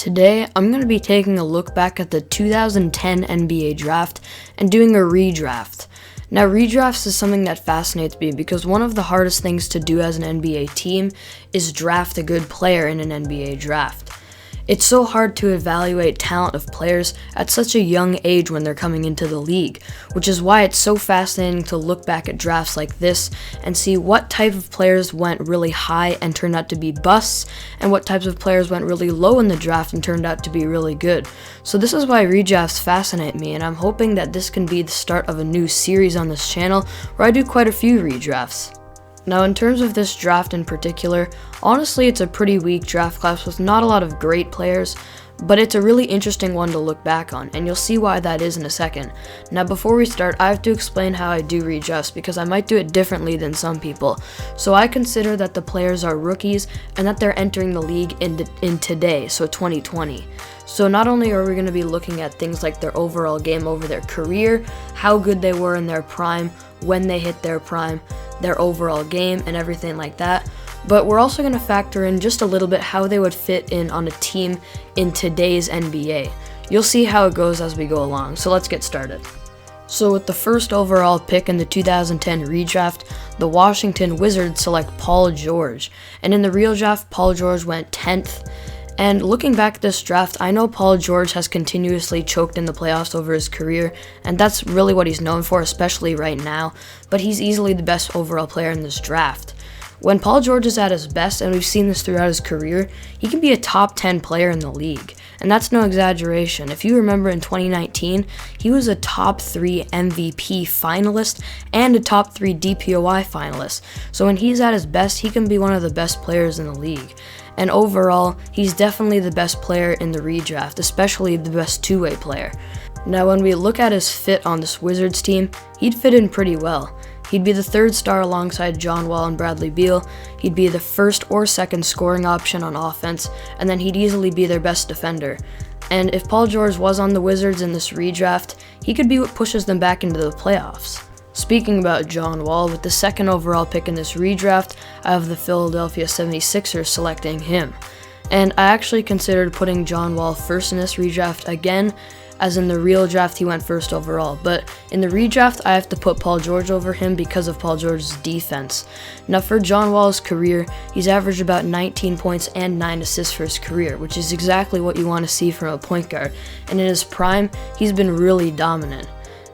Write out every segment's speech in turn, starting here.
Today, I'm going to be taking a look back at the 2010 NBA draft and doing a redraft. Now, redrafts is something that fascinates me because one of the hardest things to do as an NBA team is draft a good player in an NBA draft. It's so hard to evaluate talent of players at such a young age when they're coming into the league, which is why it's so fascinating to look back at drafts like this and see what type of players went really high and turned out to be busts, and what types of players went really low in the draft and turned out to be really good. So this is why redrafts fascinate me, and I'm hoping that this can be the start of a new series on this channel where I do quite a few redrafts. Now, in terms of this draft in particular, honestly it's a pretty weak draft class with not a lot of great players, but it's a really interesting one to look back on, and you'll see why that is in a second. Now, before we start, I have to explain how I do redrafts because I might do it differently than some people. So I consider that the players are rookies and that they're entering the league in today, so 2020. So not only are we going to be looking at things like their overall game over their career, how good they were in their prime, when they hit their prime, their overall game, and everything like that, but we're also going to factor in just a little bit how they would fit in on a team in today's NBA. You'll see how it goes as we go along, so let's get started. So with the first overall pick in the 2010 redraft, the Washington Wizards select Paul George, and in the real draft, Paul George went 10th. And looking back at this draft, I know Paul George has continuously choked in the playoffs over his career, and that's really what he's known for, especially right now, but he's easily the best overall player in this draft. When Paul George is at his best, and we've seen this throughout his career, he can be a top 10 player in the league, and that's no exaggeration. If you remember in 2019, he was a top 3 MVP finalist and a top 3 DPOY finalist, so when he's at his best, he can be one of the best players in the league. And overall, he's definitely the best player in the redraft, especially the best two-way player. Now, when we look at his fit on this Wizards team, he'd fit in pretty well. He'd be the third star alongside John Wall and Bradley Beal, he'd be the first or second scoring option on offense, and then he'd easily be their best defender. And if Paul George was on the Wizards in this redraft, he could be what pushes them back into the playoffs. Speaking about John Wall, with the second overall pick in this redraft, I have the Philadelphia 76ers selecting him. And I actually considered putting John Wall first in this redraft again, as in the real draft he went first overall, but in the redraft I have to put Paul George over him because of Paul George's defense. Now, for John Wall's career, he's averaged about 19 points and 9 assists for his career, which is exactly what you want to see from a point guard, and in his prime, he's been really dominant.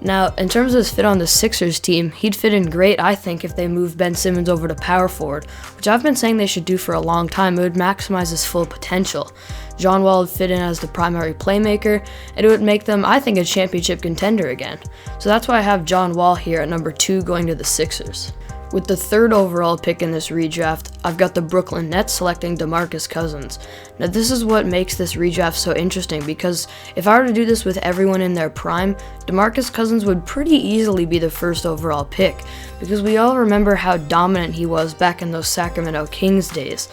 Now, in terms of his fit on the Sixers team, he'd fit in great, I think, if they moved Ben Simmons over to power forward, which I've been saying they should do for a long time. It would maximize his full potential. John Wall would fit in as the primary playmaker, and it would make them, I think, a championship contender again. So that's why I have John Wall here at number 2 going to the Sixers. With the third overall pick in this redraft, I've got the Brooklyn Nets selecting Demarcus Cousins. Now, this is what makes this redraft so interesting, because if I were to do this with everyone in their prime, Demarcus Cousins would pretty easily be the first overall pick, because we all remember how dominant he was back in those Sacramento Kings days.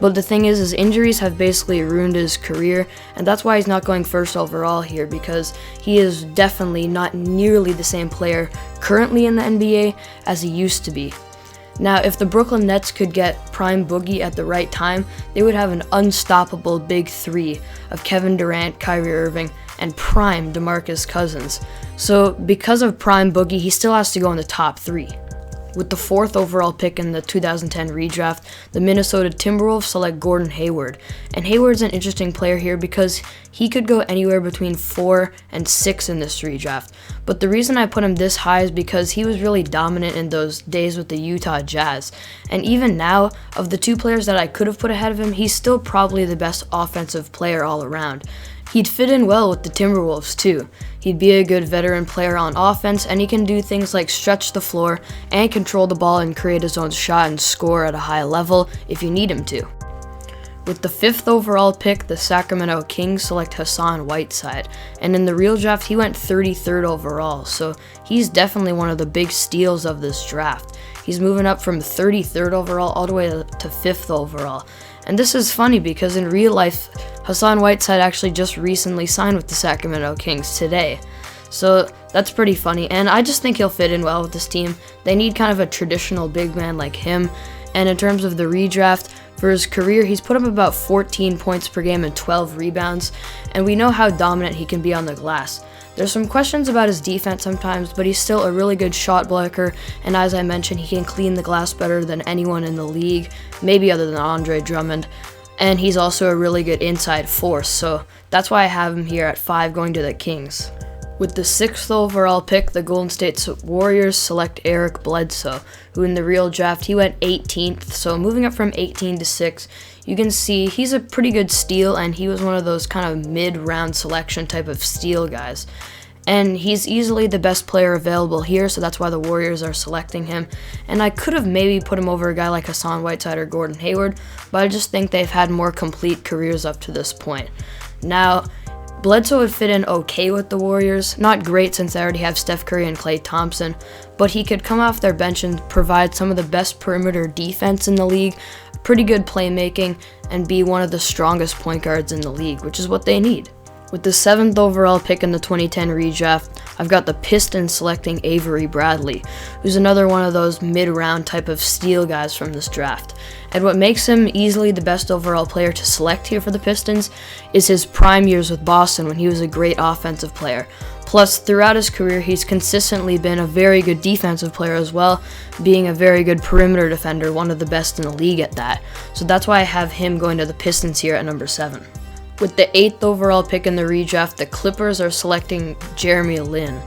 But the thing is, his injuries have basically ruined his career, and that's why he's not going first overall here, because he is definitely not nearly the same player currently in the NBA as he used to be. Now, if the Brooklyn Nets could get prime Boogie at the right time, they would have an unstoppable big three of Kevin Durant, Kyrie Irving, and prime Demarcus Cousins. So because of prime Boogie, he still has to go in the top 3. With the fourth overall pick in the 2010 redraft, the Minnesota Timberwolves select Gordon Hayward. And Hayward's an interesting player here because he could go anywhere between 4 and 6 in this redraft. But the reason I put him this high is because he was really dominant in those days with the Utah Jazz. And even now, of the 2 players that I could have put ahead of him, he's still probably the best offensive player all around. He'd fit in well with the Timberwolves too. He'd be a good veteran player on offense, and he can do things like stretch the floor and control the ball and create his own shot and score at a high level if you need him to. With the 5th overall pick, the Sacramento Kings select Hassan Whiteside, and in the real draft he went 33rd overall, so he's definitely one of the big steals of this draft. He's moving up from 33rd overall all the way to 5th overall. And this is funny because in real life, Hassan Whiteside actually just recently signed with the Sacramento Kings today. So that's pretty funny, and I just think he'll fit in well with this team. They need kind of a traditional big man like him, and in terms of the redraft, For his career, he's put up about 14 points per game and 12 rebounds, and we know how dominant he can be on the glass. There's some questions about his defense sometimes, but he's still a really good shot blocker, and as I mentioned, he can clean the glass better than anyone in the league, maybe other than Andre Drummond, and he's also a really good inside force, so that's why I have him here at 5 going to the Kings. With the 6th overall pick, the Golden State Warriors select Eric Bledsoe, who in the real draft, he went 18th, so moving up from 18 to 6, you can see he's a pretty good steal, and he was one of those kind of mid-round selection type of steal guys. And he's easily the best player available here, so that's why the Warriors are selecting him. And I could have maybe put him over a guy like Hassan Whiteside or Gordon Hayward, but I just think they've had more complete careers up to this point. Now, Bledsoe would fit in okay with the Warriors, not great since they already have Steph Curry and Klay Thompson, but he could come off their bench and provide some of the best perimeter defense in the league, pretty good playmaking, and be one of the strongest point guards in the league, which is what they need. With the 7th overall pick in the 2010 redraft, I've got the Pistons selecting Avery Bradley, who's another one of those mid-round type of steal guys from this draft. And what makes him easily the best overall player to select here for the Pistons is his prime years with Boston when he was a great offensive player. Plus, throughout his career, he's consistently been a very good defensive player as well, being a very good perimeter defender, one of the best in the league at that. So that's why I have him going to the Pistons here at number 7. With the 8th overall pick in the redraft, the Clippers are selecting Jeremy Lin,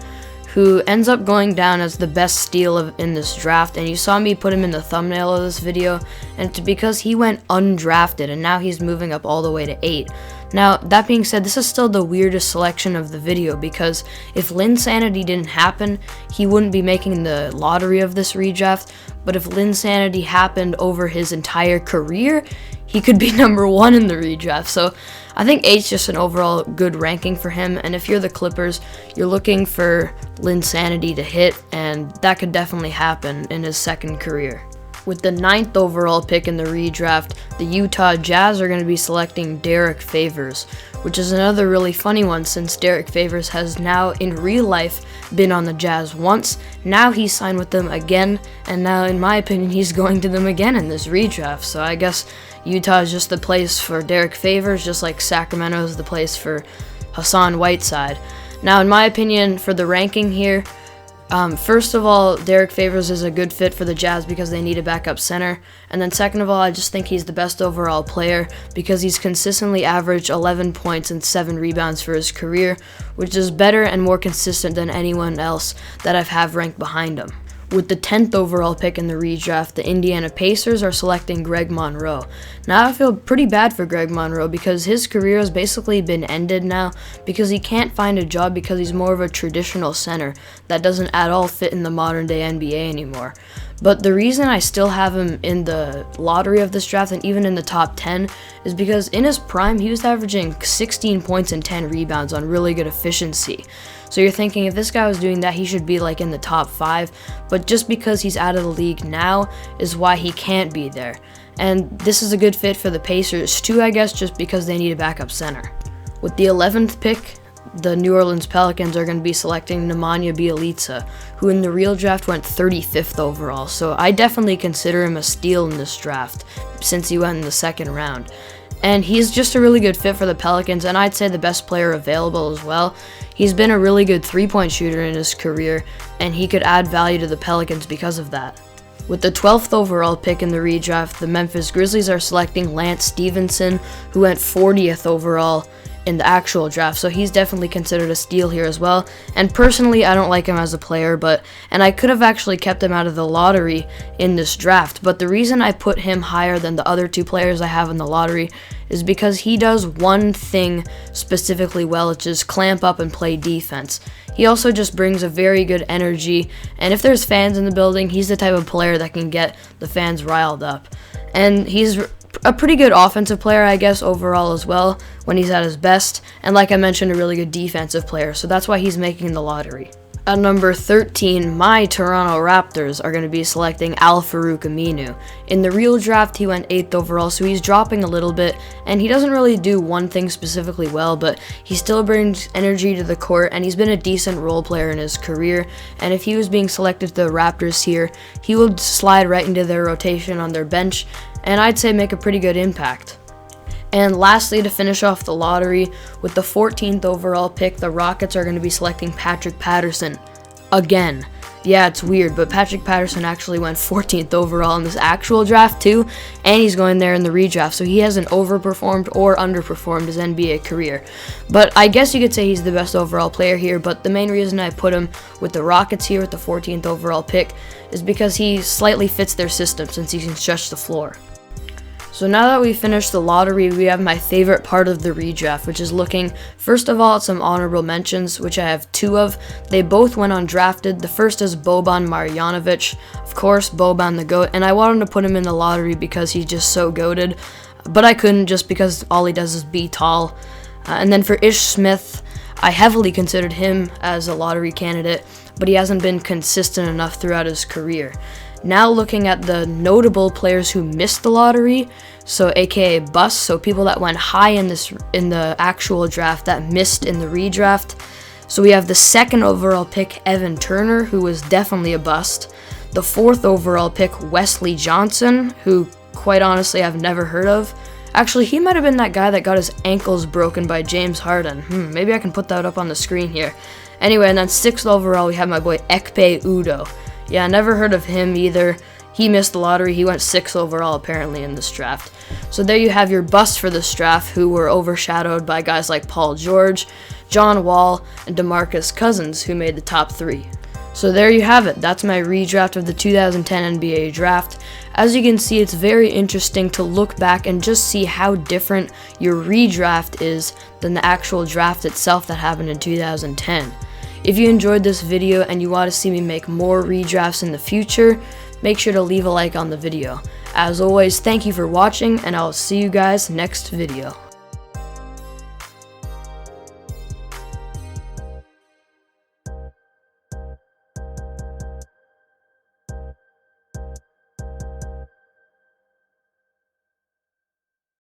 who ends up going down as the best steal in this draft, and you saw me put him in the thumbnail of this video, and it's because he went undrafted, and now he's moving up all the way to 8. Now, that being said, this is still the weirdest selection of the video, because if Linsanity didn't happen, he wouldn't be making the lottery of this redraft, but if Linsanity happened over his entire career, he could be number 1 in the redraft. So I think 8's just an overall good ranking for him, and if you're the Clippers, you're looking for Linsanity to hit, and that could definitely happen in his second career. With the 9th overall pick in the redraft, the Utah Jazz are going to be selecting Derrick Favors, which is another really funny one since Derrick Favors has now in real life been on the Jazz once, now he's signed with them again, and now in my opinion he's going to them again in this redraft, so I guess Utah is just the place for Derrick Favors, just like Sacramento is the place for Hassan Whiteside. Now in my opinion, for the ranking here, first of all, Derrick Favors is a good fit for the Jazz because they need a backup center. And then second of all, I just think he's the best overall player because he's consistently averaged 11 points and 7 rebounds for his career, which is better and more consistent than anyone else that I've have ranked behind him. With the 10th overall pick in the redraft, the Indiana Pacers are selecting Greg Monroe. Now I feel pretty bad for Greg Monroe because his career has basically been ended now because he can't find a job because he's more of a traditional center that doesn't at all fit in the modern day NBA anymore. But the reason I still have him in the lottery of this draft and even in the top 10 is because in his prime he was averaging 16 points and 10 rebounds on really good efficiency. So you're thinking if this guy was doing that, he should be like in the top 5, but just because he's out of the league now is why he can't be there. And this is a good fit for the Pacers too, I guess, just because they need a backup center. With the 11th pick, the New Orleans Pelicans are going to be selecting Nemanja Bjelica, who in the real draft went 35th overall, so I definitely consider him a steal in this draft since he went in the second round. And he's just a really good fit for the Pelicans, and I'd say the best player available as well. He's been a really good three-point shooter in his career, and he could add value to the Pelicans because of that. With the 12th overall pick in the redraft, the Memphis Grizzlies are selecting Lance Stephenson, who went 40th overall in the actual draft, so he's definitely considered a steal here as well. And personally, I don't like him as a player, and I could have actually kept him out of the lottery in this draft, but the reason I put him higher than the other 2 players I have in the lottery is because he does one thing specifically well, which is clamp up and play defense. He also just brings a very good energy, and if there's fans in the building, he's the type of player that can get the fans riled up. And he's a pretty good offensive player, I guess, overall as well, when he's at his best, and like I mentioned, a really good defensive player, so that's why he's making the lottery. At number 13, my Toronto Raptors are going to be selecting Farouq Aminu. In the real draft, he went 8th overall, so he's dropping a little bit, and he doesn't really do one thing specifically well, but he still brings energy to the court, and he's been a decent role player in his career, and if he was being selected to the Raptors here, he would slide right into their rotation on their bench, and I'd say make a pretty good impact. And lastly, to finish off the lottery, with the 14th overall pick, the Rockets are going to be selecting Patrick Patterson again. Yeah, it's weird, but Patrick Patterson actually went 14th overall in this actual draft too, and he's going there in the redraft, so he hasn't overperformed or underperformed his NBA career. But I guess you could say he's the best overall player here, but the main reason I put him with the Rockets here with the 14th overall pick is because he slightly fits their system since he can stretch the floor. So now that we've finished the lottery, we have my favorite part of the redraft, which is looking, first of all, at some honorable mentions, which I have 2 of. They both went undrafted. The first is Boban Marjanovic. Of course, Boban the GOAT, and I wanted to put him in the lottery because he's just so goated, but I couldn't just because all he does is be tall. And then for Ish Smith, I heavily considered him as a lottery candidate, but he hasn't been consistent enough throughout his career. Now looking at the notable players who missed the lottery, so aka busts, so people that went high in the actual draft that missed in the redraft. So we have the 2nd overall pick, Evan Turner, who was definitely a bust. The 4th overall pick, Wesley Johnson, who quite honestly I've never heard of. Actually, he might have been that guy that got his ankles broken by James Harden. Maybe I can put that up on the screen here. Anyway, and then 6th overall we have my boy Ekpe Udoh. Yeah, never heard of him either. He missed the lottery. He went 6th overall apparently in this draft. So there you have your busts for this draft, who were overshadowed by guys like Paul George, John Wall, and Demarcus Cousins, who made the top 3. So there you have it. That's my redraft of the 2010 NBA draft. As you can see, it's very interesting to look back and just see how different your redraft is than the actual draft itself that happened in 2010. If you enjoyed this video and you want to see me make more redrafts in the future, make sure to leave a like on the video. As always, thank you for watching, and I'll see you guys next video.